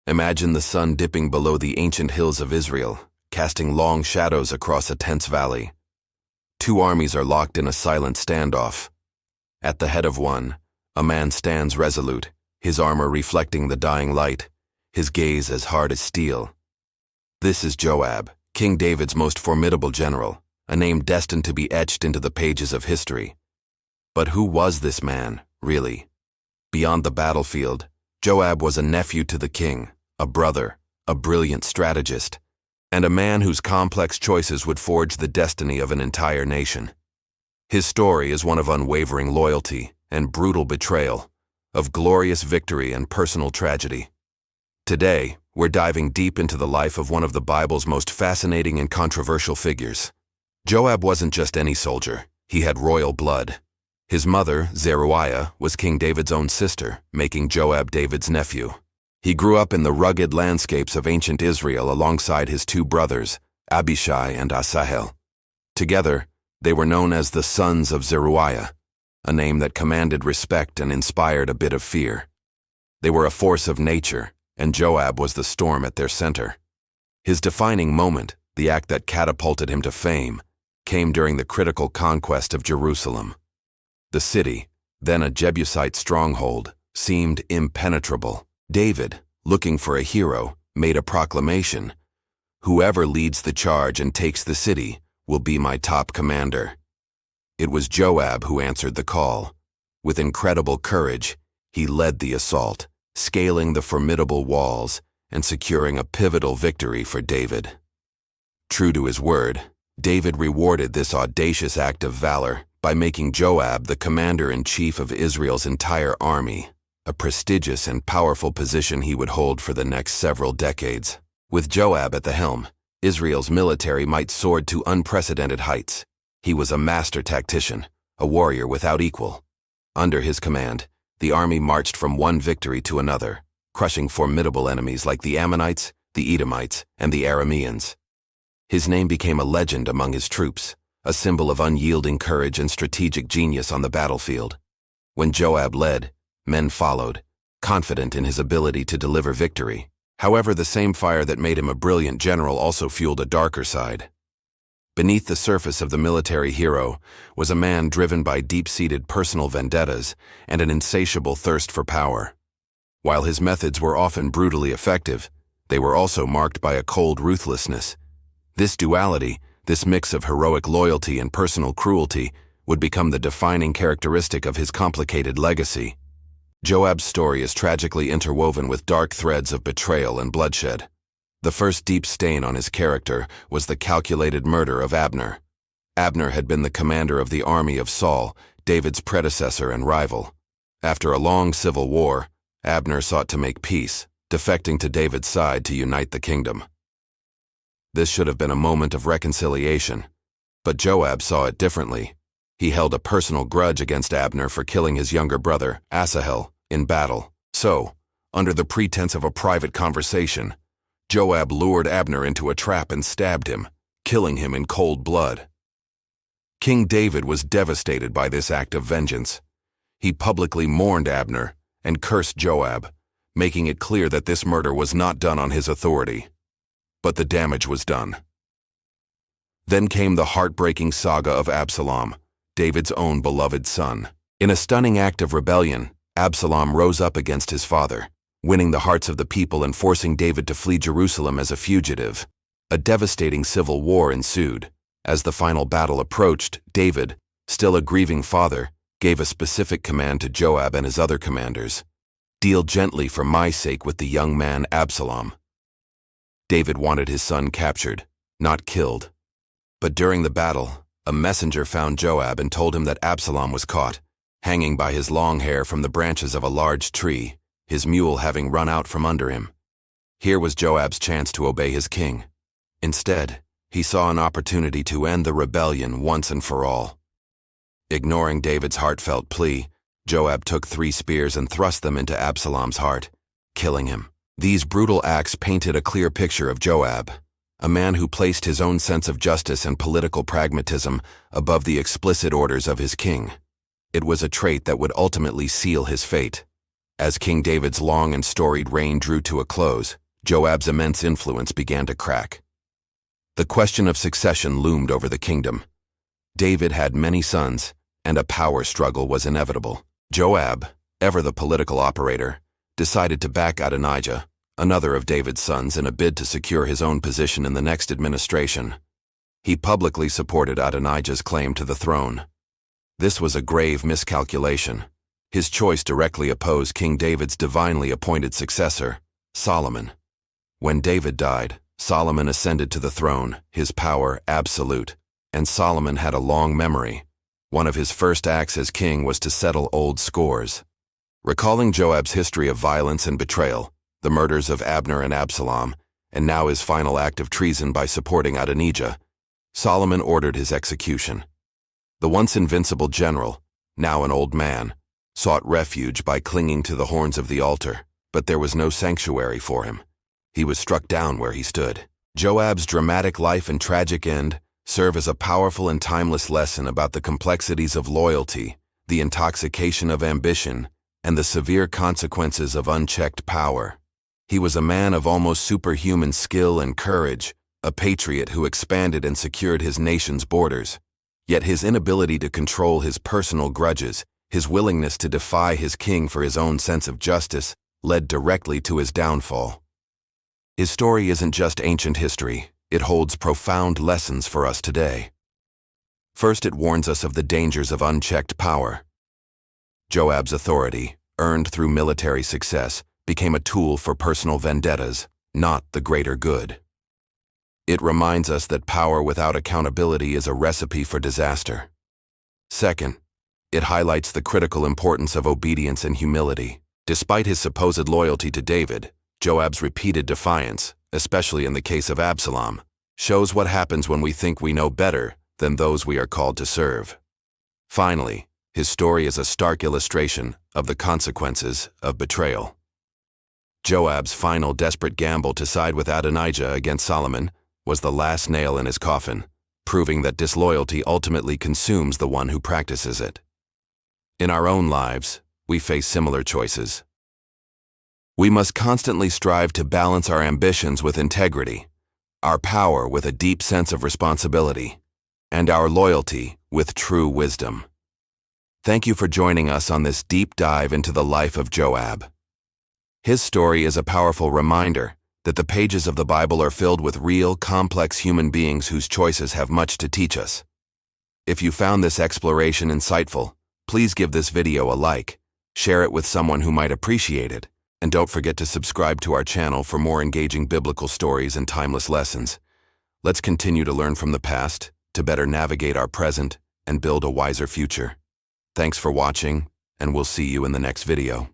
Imagine the sun dipping below the ancient hills of Israel, casting long shadows across a tense valley. Two armies are locked in a silent standoff. At the head of one, a man stands resolute, his armor reflecting the dying light, his gaze as hard as steel. This is Joab, King David's most formidable general, a name destined to be etched into the pages of history. But who was this man, really? Beyond the battlefield, Joab was a nephew to the king, a brother, a brilliant strategist, and a man whose complex choices would forge the destiny of an entire nation. His story is one of unwavering loyalty and brutal betrayal, of glorious victory and personal tragedy. Today, we're diving deep into the life of one of the Bible's most fascinating and controversial figures. Joab wasn't just any soldier, he had royal blood. His mother, Zeruiah, was King David's own sister, making Joab David's nephew. He grew up in the rugged landscapes of ancient Israel alongside his two brothers, Abishai and Asahel. Together, they were known as the sons of Zeruiah, a name that commanded respect and inspired a bit of fear. They were a force of nature, and Joab was the storm at their center. His defining moment, the act that catapulted him to fame, came during the critical conquest of Jerusalem. The city, then a Jebusite stronghold, seemed impenetrable. David, looking for a hero, made a proclamation: "Whoever leads the charge and takes the city will be my top commander." It was Joab who answered the call. With incredible courage, he led the assault, scaling the formidable walls and securing a pivotal victory for David. True to his word, David rewarded this audacious act of valor by making Joab the commander-in-chief of Israel's entire army, a prestigious and powerful position he would hold for the next several decades. With Joab at the helm, Israel's military might soar to unprecedented heights. He was a master tactician, a warrior without equal. Under his command, the army marched from one victory to another, crushing formidable enemies like the Ammonites, the Edomites, and the Arameans. His name became a legend among his troops, a symbol of unyielding courage and strategic genius on the battlefield. When Joab led, men followed, confident in his ability to deliver victory. However, the same fire that made him a brilliant general also fueled a darker side. Beneath the surface of the military hero was a man driven by deep-seated personal vendettas and an insatiable thirst for power. While his methods were often brutally effective, they were also marked by a cold ruthlessness. This duality, this mix of heroic loyalty and personal cruelty, would become the defining characteristic of his complicated legacy. Joab's story is tragically interwoven with dark threads of betrayal and bloodshed. The first deep stain on his character was the calculated murder of Abner. Abner had been the commander of the army of Saul, David's predecessor and rival. After a long civil war, Abner sought to make peace, defecting to David's side to unite the kingdom. This should have been a moment of reconciliation, but Joab saw it differently. He held a personal grudge against Abner for killing his younger brother, Asahel, in battle. So, under the pretense of a private conversation, Joab lured Abner into a trap and stabbed him, killing him in cold blood. King David was devastated by this act of vengeance. He publicly mourned Abner and cursed Joab, making it clear that this murder was not done on his authority. But the damage was done. Then came the heartbreaking saga of Absalom, David's own beloved son. In a stunning act of rebellion, Absalom rose up against his father, winning the hearts of the people and forcing David to flee Jerusalem as a fugitive. A devastating civil war ensued. As the final battle approached, David, still a grieving father, gave a specific command to Joab and his other commanders: "Deal gently for my sake with the young man Absalom." David wanted his son captured, not killed. But during the battle, a messenger found Joab and told him that Absalom was caught, hanging by his long hair from the branches of a large tree, his mule having run out from under him. Here was Joab's chance to obey his king. Instead, he saw an opportunity to end the rebellion once and for all. Ignoring David's heartfelt plea, Joab took 3 spears and thrust them into Absalom's heart, killing him. These brutal acts painted a clear picture of Joab, a man who placed his own sense of justice and political pragmatism above the explicit orders of his king. It was a trait that would ultimately seal his fate. As King David's long and storied reign drew to a close, Joab's immense influence began to crack. The question of succession loomed over the kingdom. David had many sons, and a power struggle was inevitable. Joab, ever the political operator, decided to back Adonijah, another of David's sons, in a bid to secure his own position in the next administration. He publicly supported Adonijah's claim to the throne. This was a grave miscalculation. His choice directly opposed King David's divinely appointed successor, Solomon. When David died, Solomon ascended to the throne, his power absolute, and Solomon had a long memory. One of his first acts as king was to settle old scores. Recalling Joab's history of violence and betrayal, the murders of Abner and Absalom, and now his final act of treason by supporting Adonijah, Solomon ordered his execution. The once invincible general, now an old man, sought refuge by clinging to the horns of the altar, but there was no sanctuary for him. He was struck down where he stood. Joab's dramatic life and tragic end serve as a powerful and timeless lesson about the complexities of loyalty, the intoxication of ambition, and the severe consequences of unchecked power. He was a man of almost superhuman skill and courage, a patriot who expanded and secured his nation's borders. Yet his inability to control his personal grudges, his willingness to defy his king for his own sense of justice, led directly to his downfall. His story isn't just ancient history, it holds profound lessons for us today. First, it warns us of the dangers of unchecked power. Joab's authority, earned through military success, became a tool for personal vendettas, not the greater good. It reminds us that power without accountability is a recipe for disaster. Second, it highlights the critical importance of obedience and humility. Despite his supposed loyalty to David, Joab's repeated defiance, especially in the case of Absalom, shows what happens when we think we know better than those we are called to serve. Finally, his story is a stark illustration of the consequences of betrayal. Joab's final desperate gamble to side with Adonijah against Solomon was the last nail in his coffin, proving that disloyalty ultimately consumes the one who practices it. In our own lives, we face similar choices. We must constantly strive to balance our ambitions with integrity, our power with a deep sense of responsibility, and our loyalty with true wisdom. Thank you for joining us on this deep dive into the life of Joab. His story is a powerful reminder that the pages of the Bible are filled with real, complex human beings whose choices have much to teach us. If you found this exploration insightful, please give this video a like, share it with someone who might appreciate it, and don't forget to subscribe to our channel for more engaging biblical stories and timeless lessons. Let's continue to learn from the past, to better navigate our present, and build a wiser future. Thanks for watching, and we'll see you in the next video.